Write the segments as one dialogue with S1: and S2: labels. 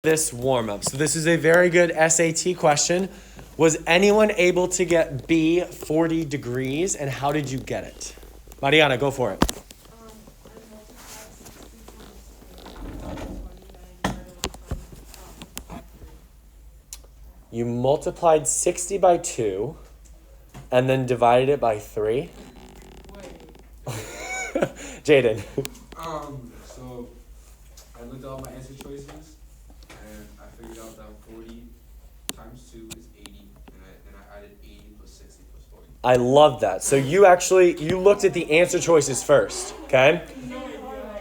S1: this warm-up. So this is a very good SAT question. Was anyone able to get B 40 degrees, and how did you get it? Mariana, go for it. You multiplied 60 by 2 and then divided it by 3. Jaden.
S2: So I looked at all my answer choices and I figured out that 40 times 2 is 80, and I added 80 plus 60 plus 40.
S1: I love that. So you looked at the answer choices first, okay?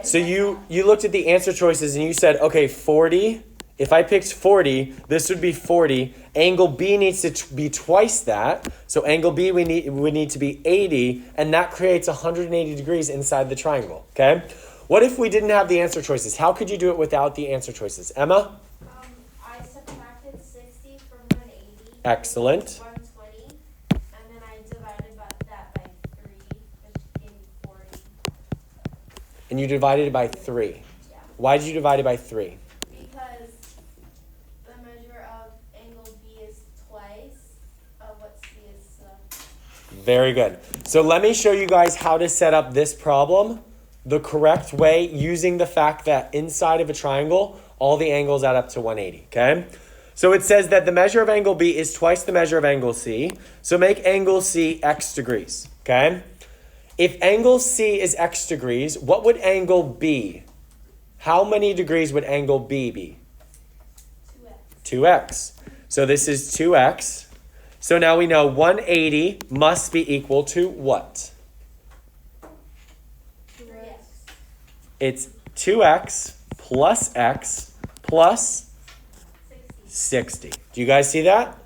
S1: So you looked at the answer choices and you said, okay, 40. If I picked 40, this would be 40. Angle B needs to be twice that. So angle B would need to be 80, and that creates 180 degrees inside the triangle, okay? What if we didn't have the answer choices? How could you do it without the answer choices? Emma?
S3: I subtracted 60 from 180.
S1: Excellent.
S3: 120, and then I divided that by 3, which gave me 40.
S1: And you divided it by 3.
S3: Yeah.
S1: Why did you divide it by 3?
S3: Because the measure of angle B is twice of what C is.
S1: Very good. So let me show you guys how to set up this problem the correct way, using the fact that inside of a triangle, all the angles add up to 180, okay? So it says that the measure of angle B is twice the measure of angle C. So make angle C x degrees, okay? If angle C is x degrees, what would angle B? How many degrees would angle B be?
S3: 2x.
S1: 2x. So this is 2x. So now we know 180 must be equal to what?
S3: 3x.
S1: It's 2x plus x plus 60. Do you guys see that?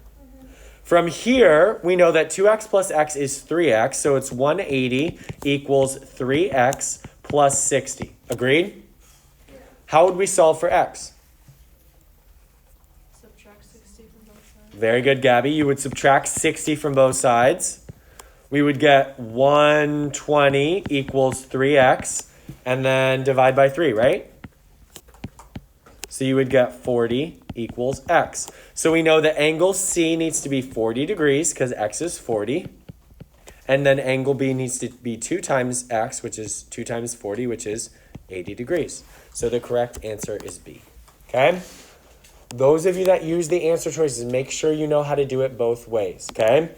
S1: From here, we know that 2x plus x is 3x, so it's 180 equals 3x plus 60. Agreed? How would we solve for x?
S4: Subtract 60 from both sides.
S1: Very good, Gabby. You would subtract 60 from both sides. We would get 120 equals 3x, and then divide by 3, right? So you would get 40 equals x. So we know that angle C needs to be 40 degrees because x is 40. And then angle B needs to be 2 times x, which is 2 times 40, which is 80 degrees. So the correct answer is B. Okay? Those of you that use the answer choices, make sure you know how to do it both ways. Okay?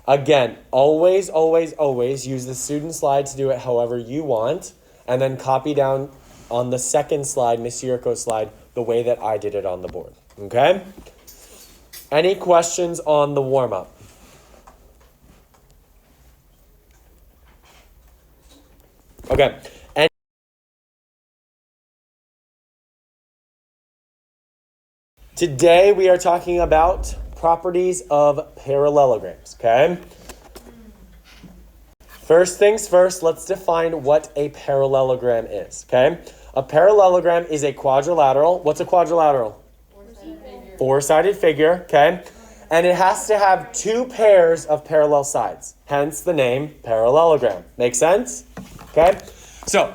S1: Again, always, always, always use the student slide to do it however you want. And then copy down on the second slide, Miss Yuriko's slide, the way that I did it on the board. Okay? Any questions on the warm-up? Okay. Today we are talking about properties of parallelograms. Okay? First things first, let's define what a parallelogram is. Okay? A parallelogram is a quadrilateral. What's a quadrilateral? Four-sided figure, okay? And it has to have 2 pairs of parallel sides. Hence the name parallelogram. Make sense? Okay? So,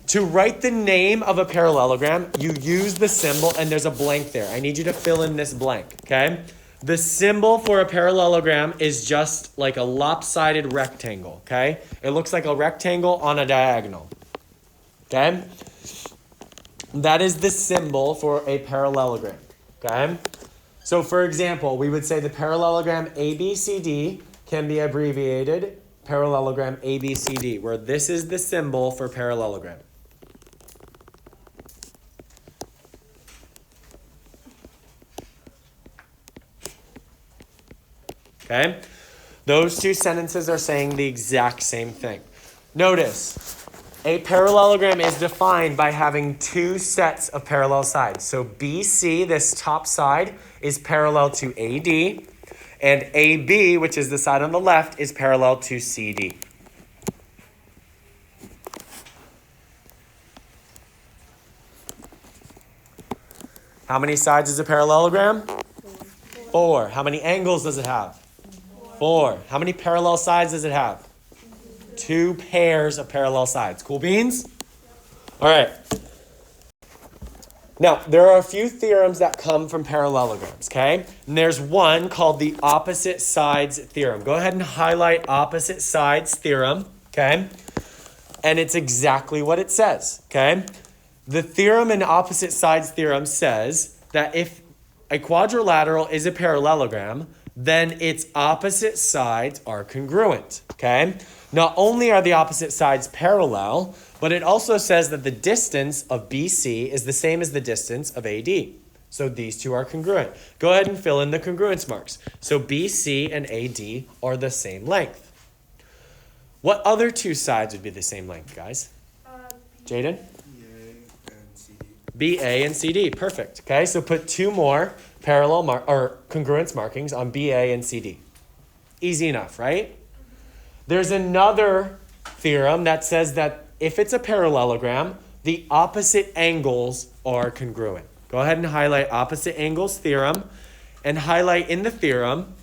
S1: to write the name of a parallelogram, you use the symbol, and there's a blank there. I need you to fill in this blank, okay? The symbol for a parallelogram is just like a lopsided rectangle, okay? It looks like a rectangle on a diagonal, okay? That is the symbol for a parallelogram, okay? So for example, we would say the parallelogram ABCD can be abbreviated parallelogram ABCD, where this is the symbol for parallelogram. Okay? Those 2 sentences are saying the exact same thing. Notice, a parallelogram is defined by having 2 sets of parallel sides. So BC, this top side, is parallel to AD, and AB, which is the side on the left, is parallel to CD. How many sides is a parallelogram? 4. How many angles does it have? 4. How many parallel sides does it have? 2 pairs of parallel sides. Cool beans? All right. Now, there are a few theorems that come from parallelograms, okay? And there's one called the opposite sides theorem. Go ahead and highlight opposite sides theorem, okay? And it's exactly what it says, okay? The theorem in opposite sides theorem says that if a quadrilateral is a parallelogram, then its opposite sides are congruent, okay? Not only are the opposite sides parallel, but it also says that the distance of BC is the same as the distance of AD. So these two are congruent. Go ahead and fill in the congruence marks. So BC and AD are the same length. What other two sides would be the same length, guys? Jaden? BA and CD, perfect. Okay, so put two more congruence markings on BA and CD. Easy enough, right? There's another theorem that says that if it's a parallelogram, the opposite angles are congruent. Go ahead and highlight opposite angles theorem and highlight in the theorem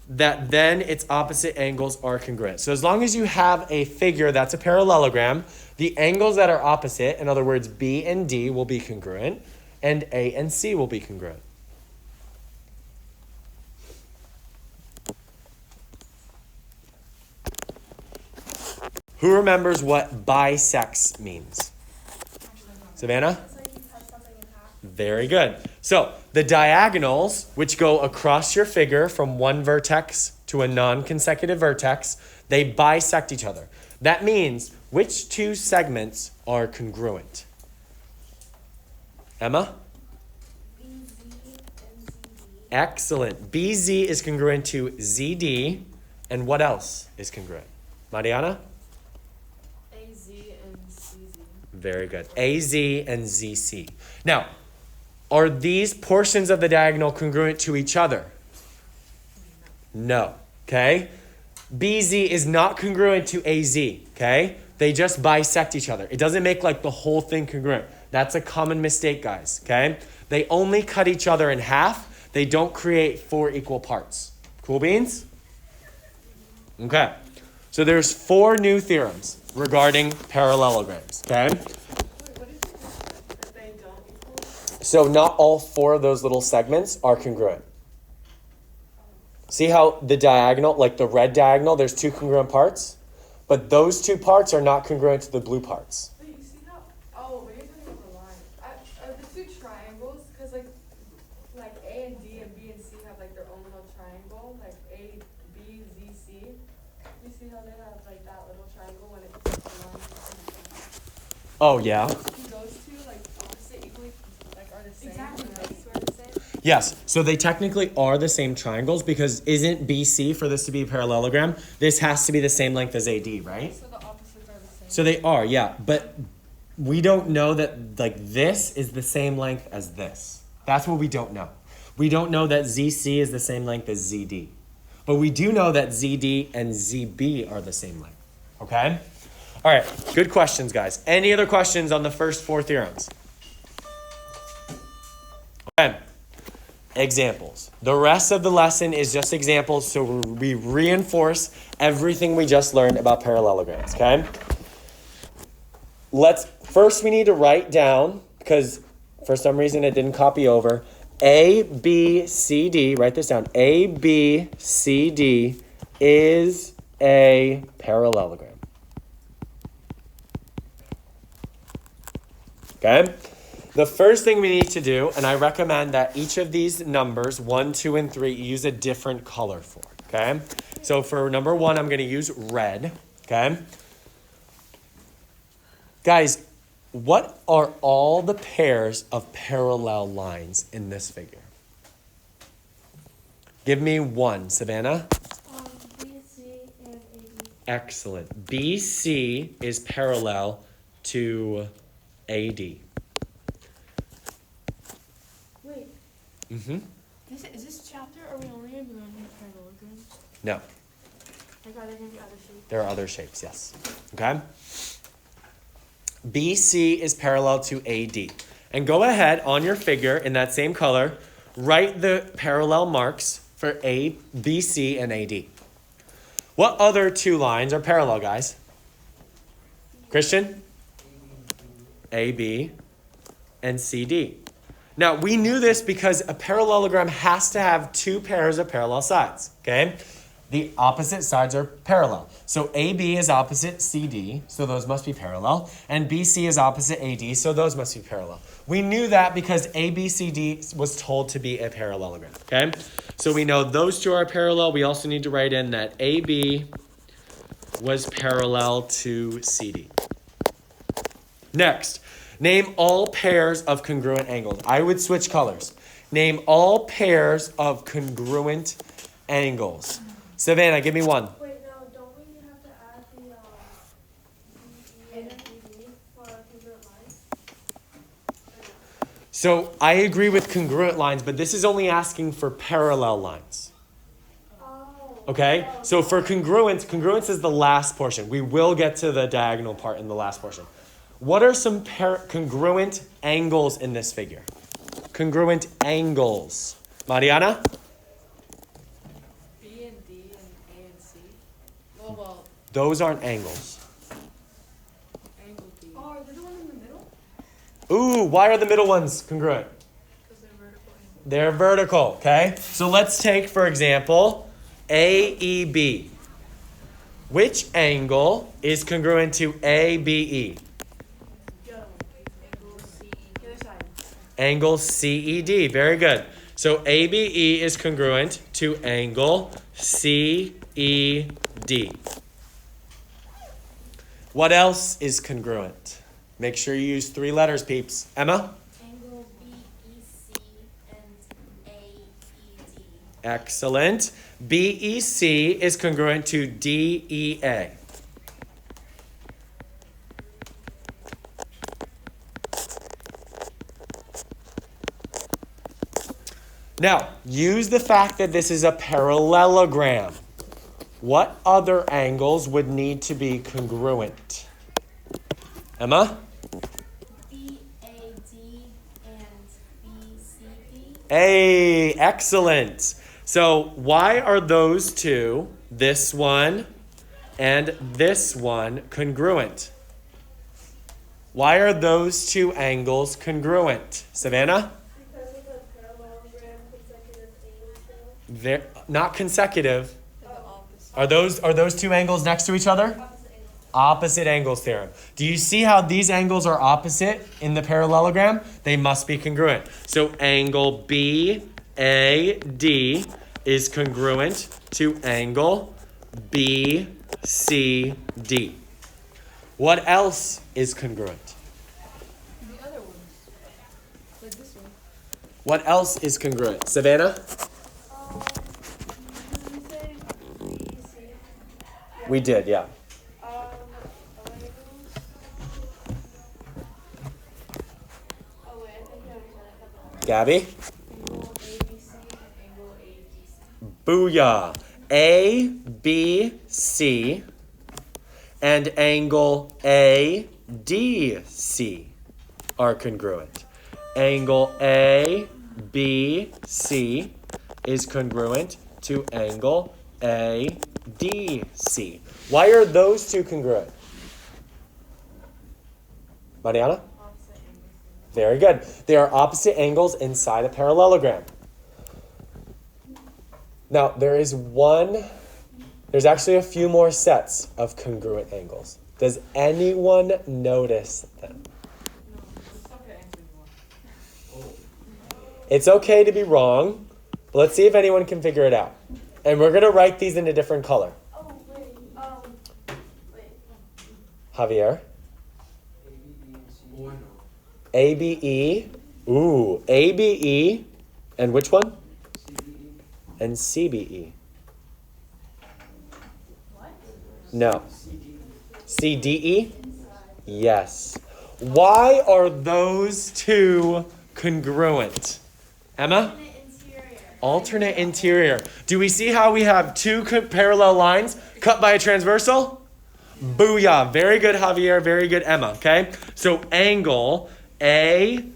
S1: that then its opposite angles are congruent. So as long as you have a figure that's a parallelogram, the angles that are opposite, in other words, B and D will be congruent, and A and C will be congruent. Who remembers what bisects means? Savannah?
S3: It's like you cut something in half.
S1: Very good. So the diagonals, which go across your figure from one vertex to a non-consecutive vertex, they bisect each other. That means which two segments are congruent? Emma?
S3: BZ and ZD.
S1: Excellent. BZ is congruent to ZD. And what else is congruent? Mariana?
S4: AZ and CZ.
S1: Very good. AZ and ZC. Now, are these portions of the diagonal congruent to each other? No. Okay? BZ is not congruent to AZ. Okay? They just bisect each other. It doesn't make like the whole thing congruent. That's a common mistake, guys. Okay? They only cut each other in half. They don't create four equal parts. Cool beans? Okay. So there's 4 new theorems regarding parallelograms. Okay?
S4: Wait, what is it that they don't equal?
S1: So not all 4 of those little segments are congruent. See how the diagonal, like the red diagonal, there's 2 congruent parts? But those 2 parts are not congruent to the blue parts.
S4: Wait, you see how? Oh, but you're talking about the line. Are the 2 triangles? Because like A and D and B and C have like their own little triangle, like A, B, Z, C. You see how they have like that little triangle when it's like the line?
S1: Oh, yeah?
S4: Do those 2 like opposite equally like are the same?
S3: Exactly.
S4: Like, sort of the same?
S1: Yes. So they technically are the same triangles because isn't BC, for this to be a parallelogram, this has to be the same length as AD, right?
S4: So the opposites are the same.
S1: So they are, yeah. But we don't know that like this is the same length as this. That's what we don't know. We don't know that ZC is the same length as ZD. But we do know that ZD and ZB are the same length. Okay? All right. Good questions, guys. Any other questions on the first 4 theorems? Okay. Examples. The rest of the lesson is just examples, so we reinforce everything we just learned about parallelograms, okay? First we need to write down, because for some reason it didn't copy over, A, B, C, D, write this down, A, B, C, D is a parallelogram. Okay? The first thing we need to do, and I recommend that each of these numbers, 1, 2, and 3, use a different color for, okay? So for number 1, I'm going to use red, okay? Guys, what are all the pairs of parallel lines in this figure? Give me 1, Savannah.
S3: BC and AD.
S1: Excellent. BC is parallel to AD.
S4: Wait,
S1: Mm-hmm.
S4: is this chapter, are we only going to be learning parallelograms?
S1: No,
S4: Like, are there going to be other shapes?
S1: there are other shapes, yes. Okay? BC is parallel to AD. And go ahead on your figure in that same color, write the parallel marks for A, BC, and AD. What other 2 lines are parallel, guys? Christian? AB and CD. Now, we knew this because a parallelogram has to have two pairs of parallel sides, okay? The opposite sides are parallel. So AB is opposite CD, so those must be parallel. And BC is opposite AD, so those must be parallel. We knew that because ABCD was told to be a parallelogram, okay? So we know those two are parallel. We also need to write in that AB was parallel to CD. Next, name all pairs of congruent angles. I would switch colors. Name all pairs of congruent angles. Savannah, give me one.
S3: Wait, no, don't we have to add the DE and DD for congruent lines?
S1: So I agree with congruent lines, but this is only asking for parallel lines.
S3: Oh.
S1: Okay? So for congruence is the last portion. We will get to the diagonal part in the last portion. What are some congruent angles in this figure? Congruent angles. Mariana?
S4: B and D and A and C. Well,
S1: Those aren't angles.
S4: angle B.
S3: Oh, are they the one in the middle?
S1: Ooh, why are the middle ones congruent?
S4: Because they're vertical angles.
S1: They're vertical, okay? So let's take, for example, AEB. Which angle is congruent to ABE?
S3: Angle C. The other side.
S1: Angle CED. Very good. So ABE is congruent to angle CED. What else is congruent? Make sure you use 3 letters, peeps. Emma?
S3: Angle BEC and AED.
S1: Excellent. BEC is congruent to DEA. Now, use the fact that this is a parallelogram. What other angles would need to be congruent? Emma?
S3: BAD and BCD.
S1: Hey, excellent. So why are those two, this one and this one, congruent? Why are those two angles congruent? Savannah?
S3: Because of the parallelogram consecutive angles.
S1: They're not consecutive.
S4: They're the opposite.
S1: Are those two angles next to each other?
S3: Opposite angles.
S1: Opposite angles theorem. Do you see how these angles are opposite in the parallelogram? They must be congruent. So angle BAD is congruent to angle BCD. What else is congruent?
S4: The other ones. Like this one.
S1: What else is congruent? Savannah?
S3: Did you say BC?
S1: We did, yeah.
S3: Angles. Oh wait, I think I already said it.
S1: Gabby?
S4: Angle ABC and angle ADC.
S1: Booyah. ABC and angle ADC are congruent. Angle ABC is congruent to angle ADC. Why are those two congruent? Mariana?
S4: Opposite angles.
S1: Very good. They are opposite angles inside a parallelogram. Now, there's actually a few more sets of congruent angles. Does anyone notice them?
S4: No, it's okay answering one.
S1: It's okay to be wrong, but let's see if anyone can figure it out. And we're going to write these in a different color.
S3: Oh wait, wait.
S1: Javier?
S2: Oh, I know.
S1: ABE. Ooh, ABE. And which one? And CBE.
S3: What?
S1: No. CDE? Yes. Why are those two congruent? Emma?
S3: Interior.
S1: Alternate interior. Do we see how we have two parallel lines cut by a transversal? Booyah. Very good, Javier. Very good, Emma. Okay? So angle ABE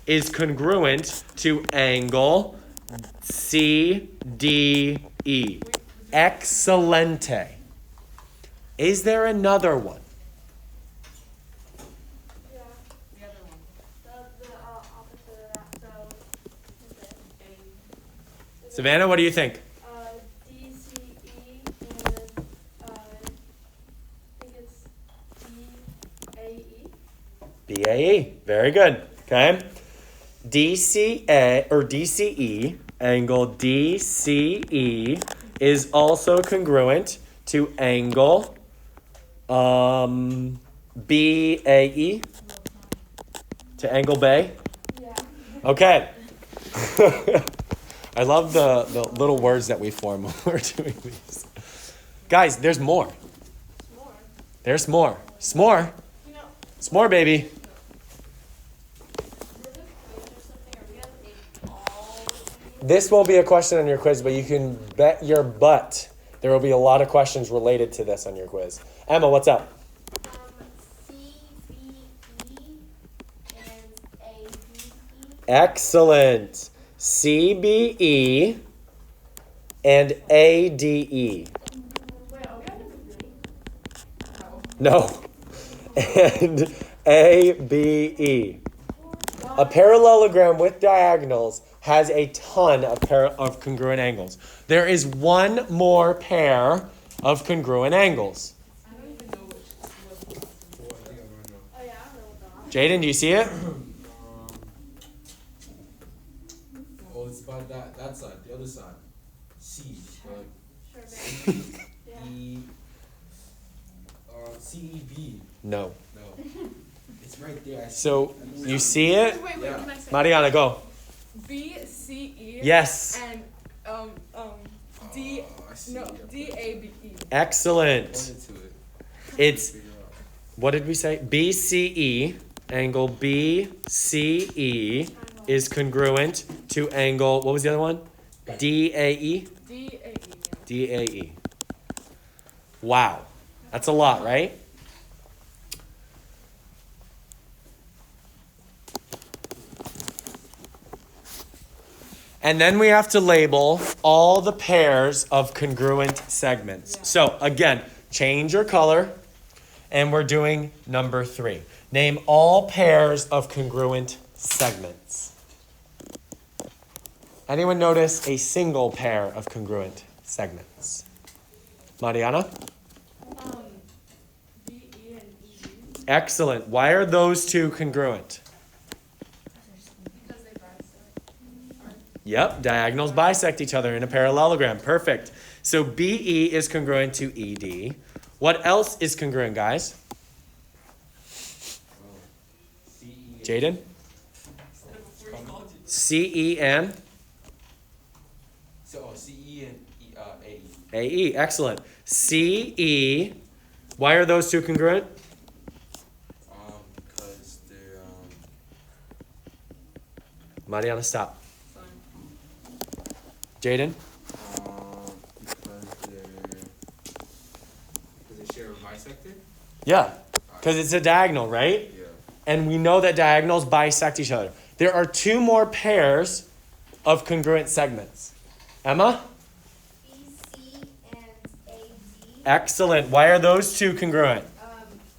S1: is congruent to angle CDE. Excellente. Is there another one?
S3: Yeah.
S4: The other one.
S1: Savannah, what do you think?
S3: DCE and I think it's BAE.
S1: BAE. Very good. Okay. DCA or DCE, angle DCE is also congruent to angle BAE. To angle bay.
S3: Yeah.
S1: Okay. I love the little words that we form when we're doing these. Guys, there's more.
S3: More.
S1: There's more. S'more.
S3: You know,
S1: S'more, baby. This won't be a question on your quiz, but you can bet your butt there will be a lot of questions related to this on your quiz. Emma, what's up?
S3: CBE and ABE.
S1: Excellent. CBE and ADE.
S3: Wait, are we on the beginning?
S1: No. And ABE. A parallelogram with diagonals has a ton of congruent angles. There is one more pair of congruent angles.
S4: I don't even know what's the last one.
S2: Oh, I think I'm gonna know.
S3: Oh yeah, I know what
S1: Jaden, do you see it?
S2: Oh, it's about that side, the other side. C, but
S3: Sure, baby.
S2: E, CEB.
S1: No.
S2: No, it's right there. I see
S1: So
S2: it.
S1: you see it?
S4: Wait,
S2: Yeah.
S4: can I say?
S1: Mariana, go.
S4: BCE.
S1: Yes.
S4: And D.
S2: Oh, I see
S4: No,
S2: it.
S4: DABE.
S1: Excellent.
S2: Pointed to it.
S1: It's,
S2: Figure out.
S1: what did we say? BCE, angle BCE is congruent to angle, what was the other one? DAE?
S4: DAE.
S1: DAE. Wow. That's a lot, right? And then we have to label all the pairs of congruent segments. So again, change your color, and we're doing number 3. Name all pairs of congruent segments. Anyone notice a single pair of congruent segments? Mariana?
S4: BE and EB.
S1: Excellent. Why are those two congruent?
S4: Because they bisect.
S1: Yep, diagonals bisect each other in a parallelogram. Perfect. So BE is congruent to ED. What else is congruent, guys?
S2: CE.
S1: Jaden? CE and
S2: So, CE and AE.
S1: AE. Excellent. CE. Why are those two congruent?
S2: Because they're
S1: Mariana, stop.
S4: Fine.
S1: Jaden?
S2: because they share a bisector.
S1: Yeah, because it's a diagonal, right?
S2: Yeah.
S1: And we know that diagonals bisect each other. There are two more pairs of congruent segments. Emma?
S3: BC and AD.
S1: Excellent. Why are those two congruent?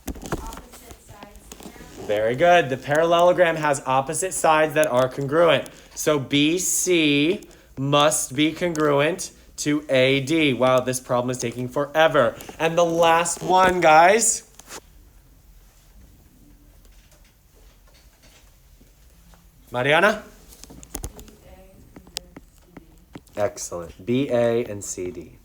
S3: Opposite sides.
S1: Very good. The parallelogram has opposite sides that are congruent. So BC must be congruent to AD. Wow, this problem is taking forever. And the last one, guys. Mariana? Excellent. BA and CD.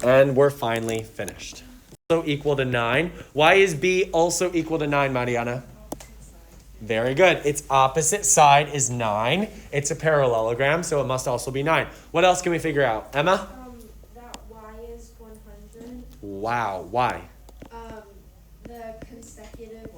S1: And we're finally finished. Also equal to 9. Why is B also equal to 9, Mariana? Very good. Its opposite side is 9. It's a parallelogram, so it must also be 9. What else can we figure out? Emma?
S3: That y is 100.
S1: Wow. Why?
S3: The consecutive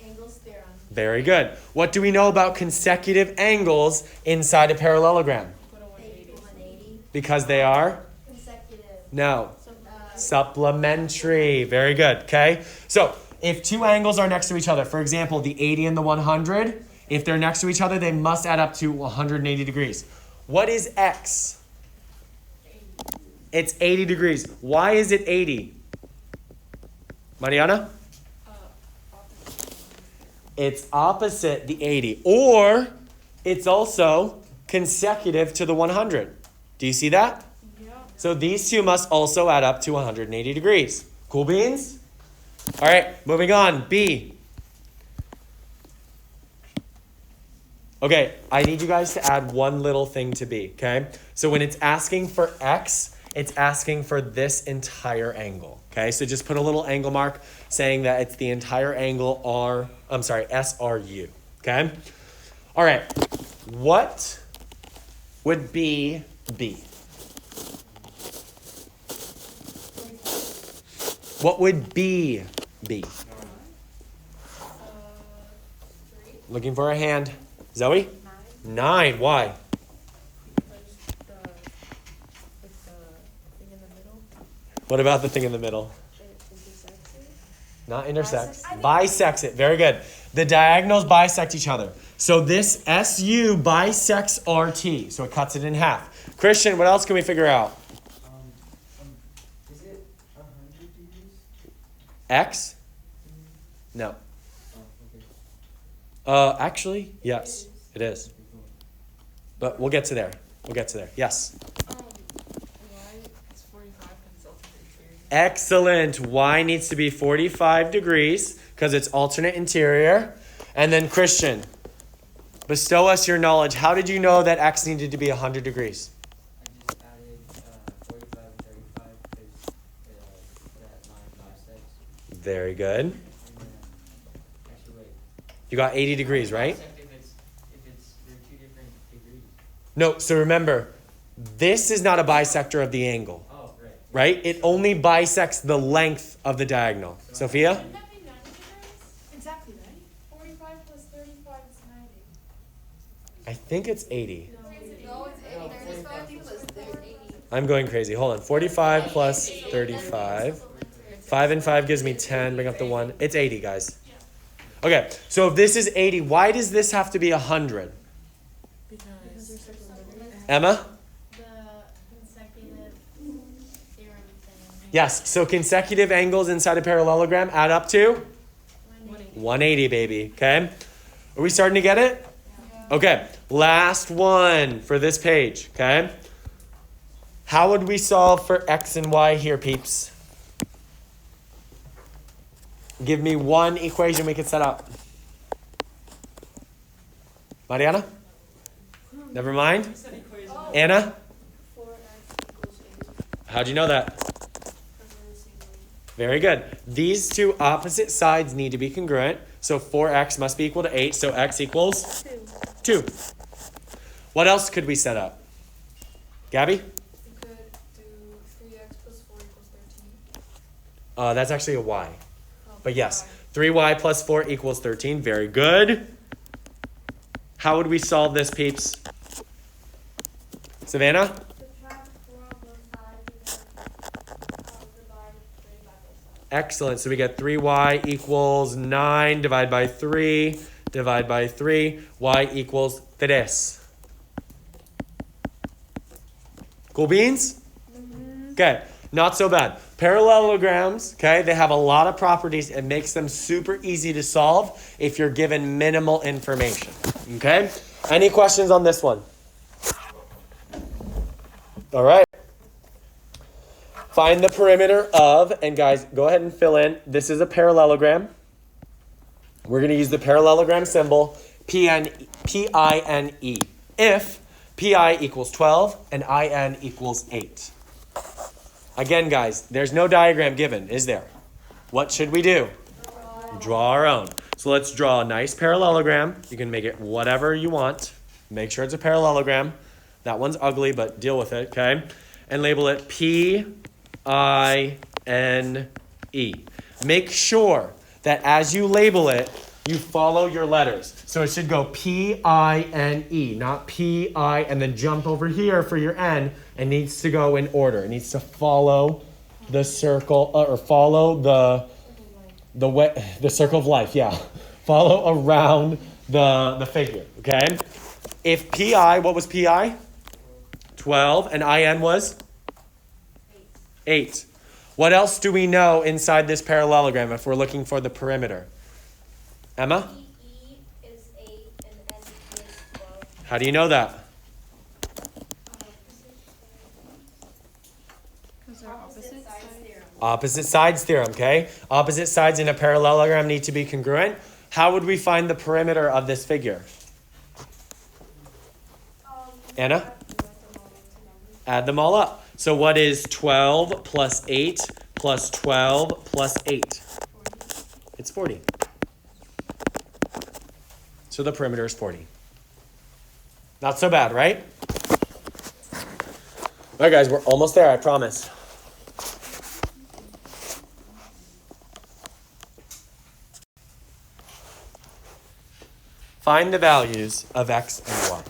S3: angles theorem.
S1: Very good. What do we know about consecutive angles inside a parallelogram?
S4: Put a
S3: They
S4: 180.
S3: equal 180.
S1: Because they are?
S3: Consecutive.
S1: No.
S3: So,
S1: Supplementary. Very good. Okay. So if two angles are next to each other, for example, the 80 and the 100, if they're next to each other, they must add up to 180 degrees. What is x? It's 80 degrees. Why is it 80? Mariana? it's opposite the 80, or it's also consecutive to the 100. Do you see that?
S4: Yeah.
S1: So these two must also add up to 180 degrees. Cool beans? All right, moving on. B. Okay, I need you guys to add one little thing to B, okay? So when it's asking for X, it's asking for this entire angle, okay? So just put a little angle mark saying that it's the entire angle SRU, okay? All right, what would be B? What would B be?
S4: 3.
S1: Looking for a hand. Zoe?
S4: 9.
S1: 9. Why?
S4: Because it's the thing in the middle.
S1: What about the thing in the middle?
S4: It intersects it.
S1: Not intersects.
S3: Bisects.
S1: Bisects it. Very good. The diagonals bisect each other. So this SU bisects RT. So it cuts it in half. Christian, what else can we figure out?
S5: Is it 100 degrees?
S1: X? No.
S5: Oh, okay.
S1: Actually, yes, it is. But we'll get to there. We'll get to there. Yes.
S4: Y is 45 because it's alternate interior.
S1: Excellent. Y needs to be 45 degrees because it's alternate interior. And then Christian, bestow us your knowledge. How did you know that X needed to be 100 degrees?
S5: I just added 45 and 35 because that line bisects.
S1: Very good.
S5: And then, actually, wait.
S1: You got 80 degrees, right?
S5: Bisect if it's they're 2 different degrees.
S1: No, so remember, this is not a bisector of the angle,
S5: Oh, right.
S1: right? It only bisects the length of the diagonal. Sophia?
S3: Wouldn't that be 90 degrees?
S4: Exactly, right?
S3: 45 plus 35 is 90.
S1: I think it's 80.
S3: No, it's 80. 35 plus 30.
S1: I'm going crazy. Hold on. 45 plus 35. 5 and 5 gives me 10. Bring up the 1. It's 80, guys. Okay, so if this is 80, why does this have to be 100?
S4: Because
S1: Emma?
S3: The consecutive theorem thing.
S1: Yes, so consecutive angles inside a parallelogram add up to 180, baby. Okay? Are we starting to get it? Okay, last one for this page. Okay? How would we solve for x and y here, peeps? Give me one equation we could set up. Mariana? Never mind. Anna?
S3: 4x equals 80.
S1: How'd you know that?
S3: Because we're the same way.
S1: Very good. These two opposite sides need to be congruent. So 4x must be equal to 8. So x equals 2. What else could we set up? Gabby?
S4: you could do 3x plus 4 equals 13.
S1: That's actually a y. But yes, 3y plus 4 equals 13. Very good. How would we solve this, peeps? Savannah?
S3: Subtract 4 on both sides and then divide 3 by both sides.
S1: Excellent. So we get 3y equals 9. Divide by 3. Divide by 3. Y equals 3. Cool beans? Okay. Not so bad. Parallelograms, okay, they have a lot of properties. It makes them super easy to solve if you're given minimal information, okay? Any questions on this one? All right. Find the perimeter of, and guys, go ahead and fill in. This is a parallelogram. We're going to use the parallelogram symbol, P-I-N-E. If Pi equals 12 and In equals 8. Again, guys, there's no diagram given, is there? What should we do? Draw our own. So let's draw a nice parallelogram. You can make it whatever you want. Make sure it's a parallelogram. That one's ugly, but deal with it, okay? And label it P-I-N-E. Make sure that as you label it, you follow your letters. So it should go P-I-N-E, not P-I, and then jump over here for your N. It needs to go in order. It needs to follow the circle, or follow the circle of life, yeah. Follow around the figure, okay? If Pi, what was Pi? 12, and In was? 8. What else do we know inside this parallelogram if we're looking for the perimeter? Emma?
S3: E
S1: How do you know that?
S4: Because they're opposite
S3: sides
S4: sides.
S3: theorem.
S1: Opposite sides theorem, okay? Opposite sides in a parallelogram need to be congruent. How would we find the perimeter of this figure? Anna? Add them all up. So what is 12 plus 8 plus 12 plus 8? It's 40. So the perimeter is 40. Not so bad, right? All right, guys, we're almost there, I promise. Find the values of x and y.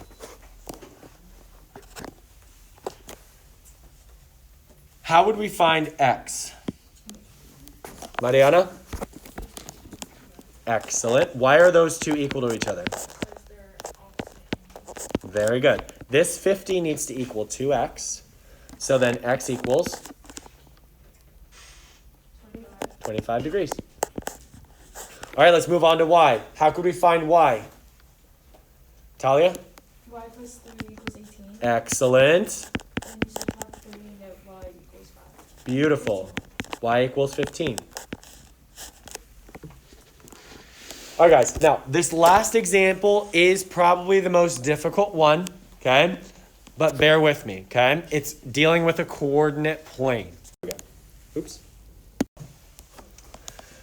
S1: How would we find x? Mariana? Excellent. Why are those two equal to each other?
S4: Because they're opposite.
S1: Very good. This 50 needs to equal 2x. So then x equals 25 degrees. All right, let's move on to y. How could we find y? Talia?
S6: Y plus 3 equals 18.
S1: Excellent.
S6: And you subtract 3 and get y equals 5.
S1: Beautiful. Y equals 15. All right, guys. Now, this last example is probably the most difficult one, okay? But bear with me, okay? It's dealing with a coordinate plane. Okay. Oops.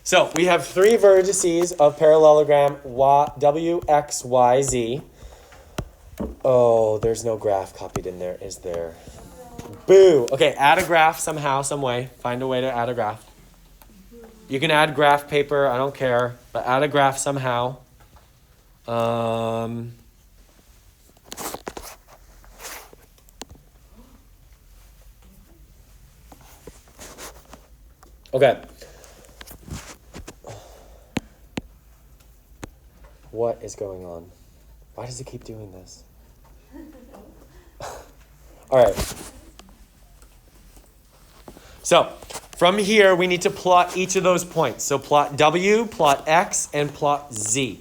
S1: So, we have three vertices of parallelogram W, X, Y, Z. Oh, there's no graph copied in there, is there? Boo! Okay, add a graph somehow, some way. Find a way to add a graph. You can add graph paper, I don't care, but add a graph somehow. Okay. What is going on? Why does it keep doing this? All right. So, from here, we need to plot each of those points. So plot W, plot X, and plot Z.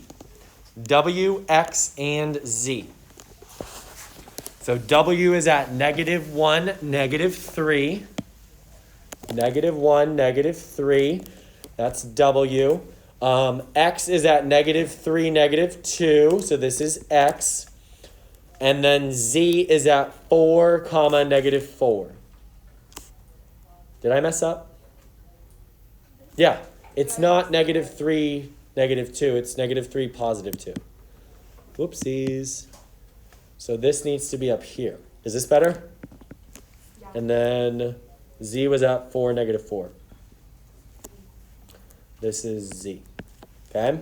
S1: W, X, and Z. So W is at -1, -3. -1, -3. That's W. X is at -3, -2. So this is X. And then Z is at 4, -4. Did I mess up? Yeah, it's not -3, -2. It's -3, +2. Whoopsies. So this needs to be up here. Is this better?
S4: Yeah.
S1: And then Z was at 4, -4. This is Z. Okay?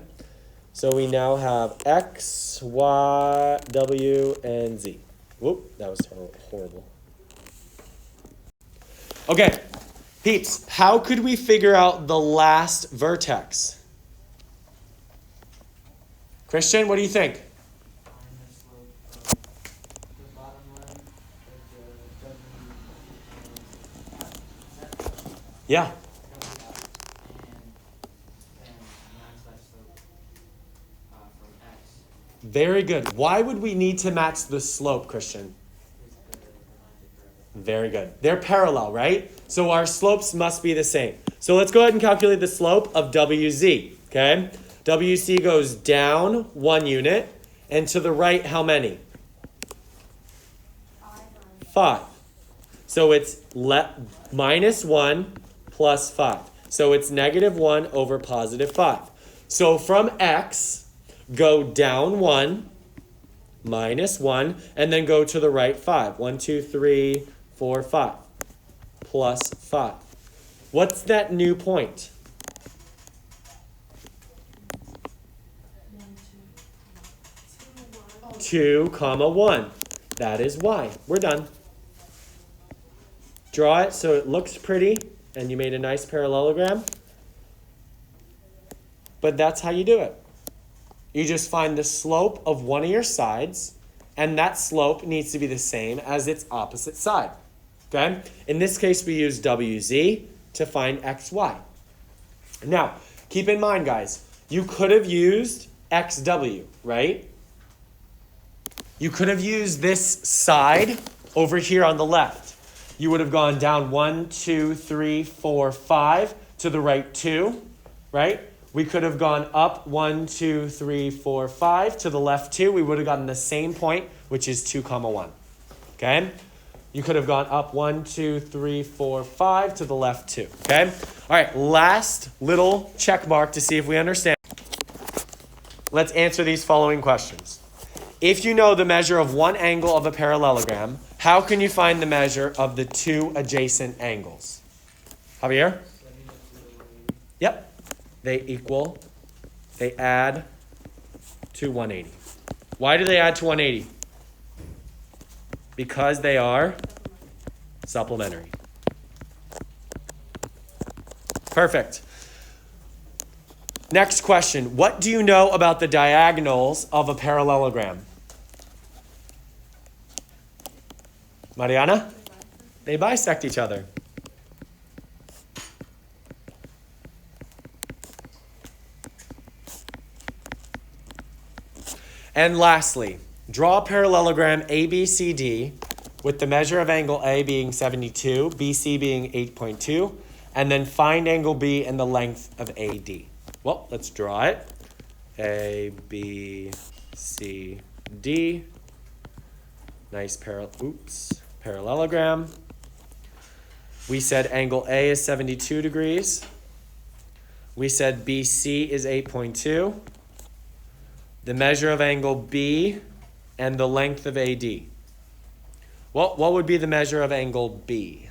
S1: So we now have X, Y, W, and Z. Whoop, that was horrible. Okay, peeps, how could we figure out the last vertex? Christian, what do you think?
S5: Find the slope of the bottom line of the W.
S1: Yeah.
S5: And then match that slope from X.
S1: Very good. Why would we need to match the slope, Christian?
S5: Is the lines are parallel.
S1: Very good. They're parallel, right? So our slopes must be the same. So let's go ahead and calculate the slope of WZ, okay? WC goes down 1 unit, and to the right, how many? 5. So it's -1 plus 5. So it's -1 over +5. So from X, go down 1, -1, and then go to the right 5. 1, 2, 3, 4, 5. Plus 5. What's that new point? 2, 1. That is Y. We're done. Draw it so it looks pretty and you made a nice parallelogram. But that's how you do it. You just find the slope of one of your sides, and that slope needs to be the same as its opposite side. Okay? In this case, we use WZ to find XY. Now, keep in mind, guys, you could have used XW, right? You could have used this side over here on the left. You would have gone down 1, 2, 3, 4, 5 to the right 2, right? We could have gone up 1, 2, 3, 4, 5 to the left 2. We would have gotten the same point, which is 2, 1. Okay? You could have gone up 1, 2, 3, 4, 5 to the left 2. Okay? All right, last little check mark to see if we understand. Let's answer these following questions. If you know the measure of one angle of a parallelogram, how can you find the measure of the two adjacent angles? Javier? Yep. They add to 180. Why do they add to 180? Because they are supplementary. Perfect. Next question. What do you know about the diagonals of a parallelogram? Mariana? They bisect each other. And lastly, draw a parallelogram ABCD with the measure of angle A being 72, BC being 8.2, and then find angle B and the length of AD. Well, let's draw it. A, B, C, D. Nice parallelogram. We said angle A is 72 degrees. We said BC is 8.2. The measure of angle B and the length of AD. What would be the measure of angle B?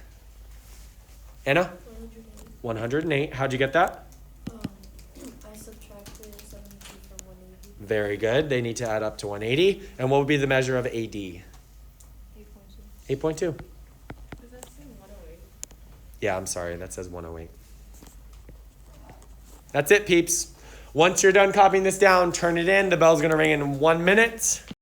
S1: Anna? 108. How'd you get that?
S6: I subtracted 72 from 180.
S1: Very good. They need to add up to 180. And what would be the measure of AD? 8.2. 8.2.
S4: Does that say 108?
S1: Yeah, I'm sorry. That says 108. That's it, peeps. Once you're done copying this down, turn it in. The bell's going to ring in 1 minute.